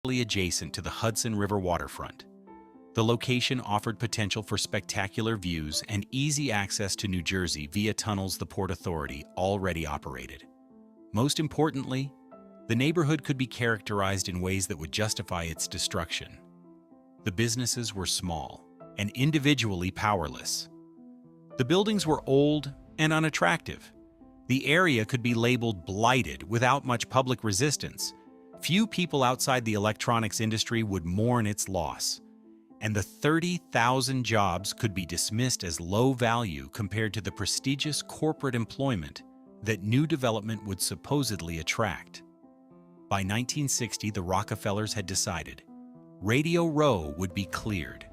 adjacent to the Hudson River waterfront. The location offered potential for spectacular views and easy access to New Jersey via tunnels the Port Authority already operated. Most importantly, the neighborhood could be characterized in ways that would justify its destruction. The businesses were small and individually powerless. The buildings were old and unattractive. The area could be labeled blighted without much public resistance. Few people outside the electronics industry would mourn its loss, and the 30,000 jobs could be dismissed as low value compared to the prestigious corporate employment that new development would supposedly attract. By 1960, the Rockefellers had decided Radio Row would be cleared.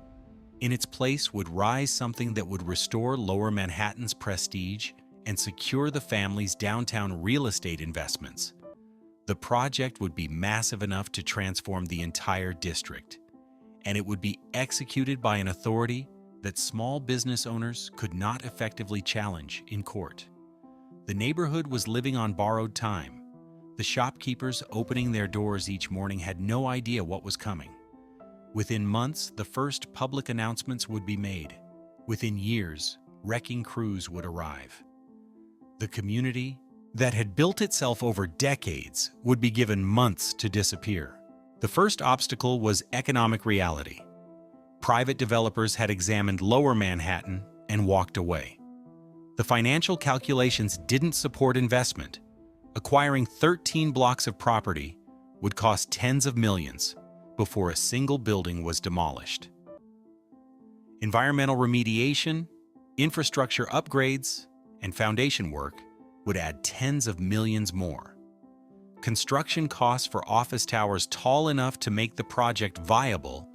In its place would rise something that would restore Lower Manhattan's prestige and secure the family's downtown real estate investments. The project would be massive enough to transform the entire district, and it would be executed by an authority that small business owners could not effectively challenge in court. The neighborhood was living on borrowed time. The shopkeepers opening their doors each morning had no idea what was coming. Within months, the first public announcements would be made. Within years, wrecking crews would arrive. The community that had built itself over decades would be given months to disappear. The first obstacle was economic reality. Private developers had examined Lower Manhattan and walked away. The financial calculations didn't support investment. Acquiring 13 blocks of property would cost tens of millions before a single building was demolished. Environmental remediation, infrastructure upgrades, and foundation work would add tens of millions more. Construction costs for office towers tall enough to make the project viable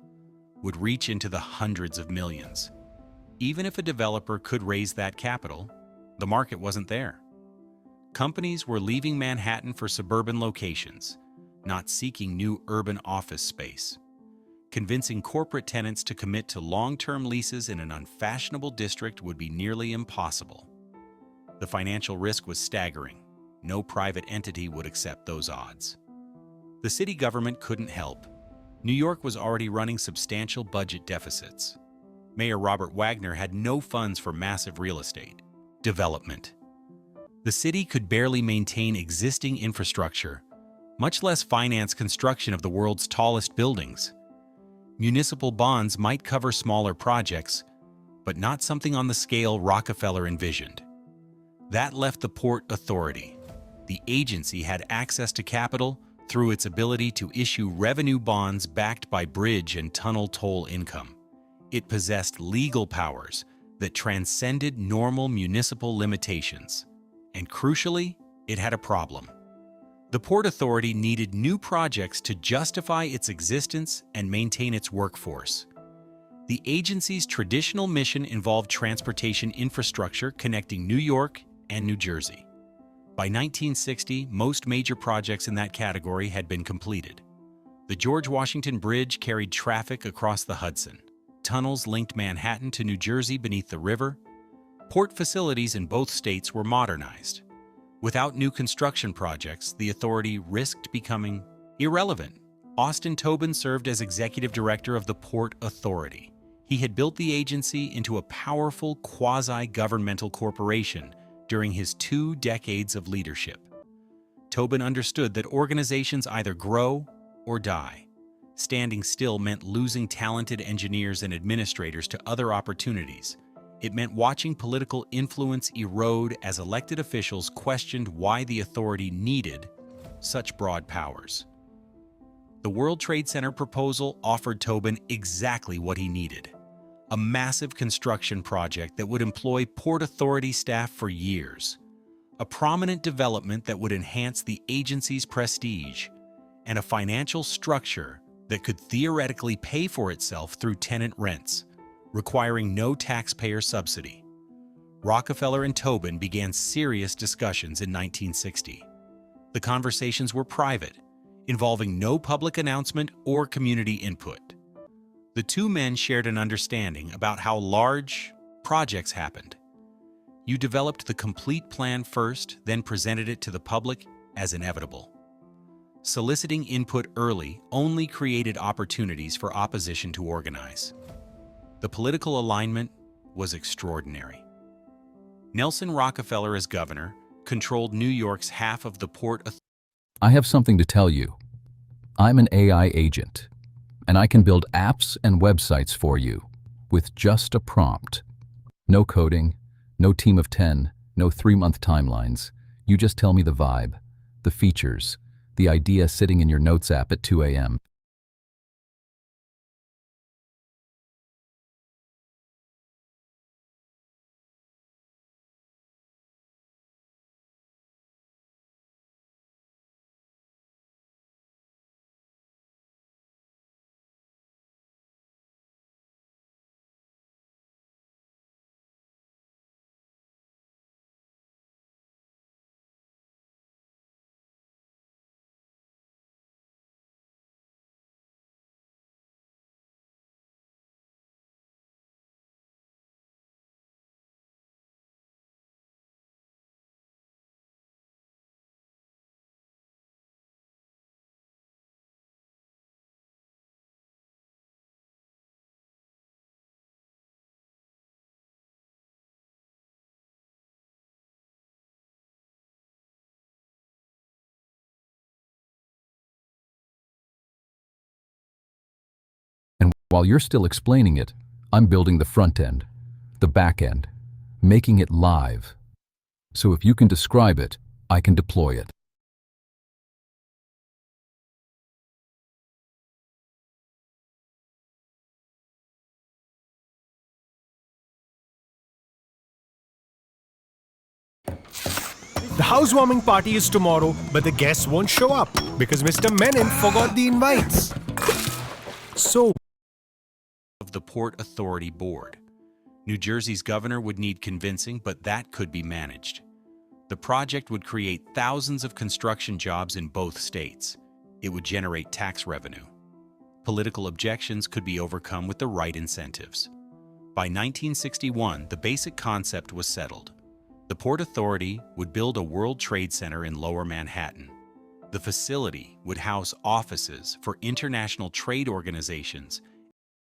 would reach into the hundreds of millions. Even if a developer could raise that capital, the market wasn't there. Companies were leaving Manhattan for suburban locations, not seeking new urban office space. Convincing corporate tenants to commit to long-term leases in an unfashionable district would be nearly impossible. The financial risk was staggering. No private entity would accept those odds. The city government couldn't help. New York was already running substantial budget deficits. Mayor Robert Wagner had no funds for massive real estate development. The city could barely maintain existing infrastructure, much less finance construction of the world's tallest buildings. Municipal bonds might cover smaller projects, but not something on the scale Rockefeller envisioned. That left the Port Authority. The agency had access to capital through its ability to issue revenue bonds backed by bridge and tunnel toll income. It possessed legal powers that transcended normal municipal limitations. And crucially, it had a problem. The Port Authority needed new projects to justify its existence and maintain its workforce. The agency's traditional mission involved transportation infrastructure connecting New York and New Jersey. By 1960, most major projects in that category had been completed. The George Washington Bridge carried traffic across the Hudson. Tunnels linked Manhattan to New Jersey beneath the river. Port facilities in both states were modernized. Without new construction projects, the authority risked becoming irrelevant. Austin Tobin served as executive director of the Port Authority. He had built the agency into a powerful quasi-governmental corporation during his 2 decades of leadership. Tobin understood that organizations either grow or die. Standing still meant losing talented engineers and administrators to other opportunities. It meant watching political influence erode as elected officials questioned why the authority needed such broad powers. The World Trade Center proposal offered Tobin exactly what he needed: a massive construction project that would employ Port Authority staff for years, a prominent development that would enhance the agency's prestige, and a financial structure that could theoretically pay for itself through tenant rents, requiring no taxpayer subsidy. Rockefeller and Tobin began serious discussions in 1960. The conversations were private, involving no public announcement or community input. The two men shared an understanding about how large projects happened. You developed the complete plan first, then presented it to the public as inevitable. Soliciting input early only created opportunities for opposition to organize. The political alignment was extraordinary. Nelson Rockefeller, as governor, controlled New York's half of the Port Authority. I have something to tell you. I'm an AI agent, and I can build apps and websites for you with just a prompt. No coding, no team of 10, no 3-month timelines. You just tell me the vibe, the features, the idea sitting in your notes app at 2 a.m. And while you're still explaining it, I'm building the front end, the back end, making it live. So if you can describe it, I can deploy it. The housewarming party is tomorrow, but the guests won't show up because Mr. Menon forgot the invites. So, Of the Port Authority Board. New Jersey's governor would need convincing, but that could be managed. The project would create thousands of construction jobs in both states. It would generate tax revenue. Political objections could be overcome with the right incentives. By 1961, the basic concept was settled. The Port Authority would build a World Trade Center in Lower Manhattan. The facility would house offices for international trade organizations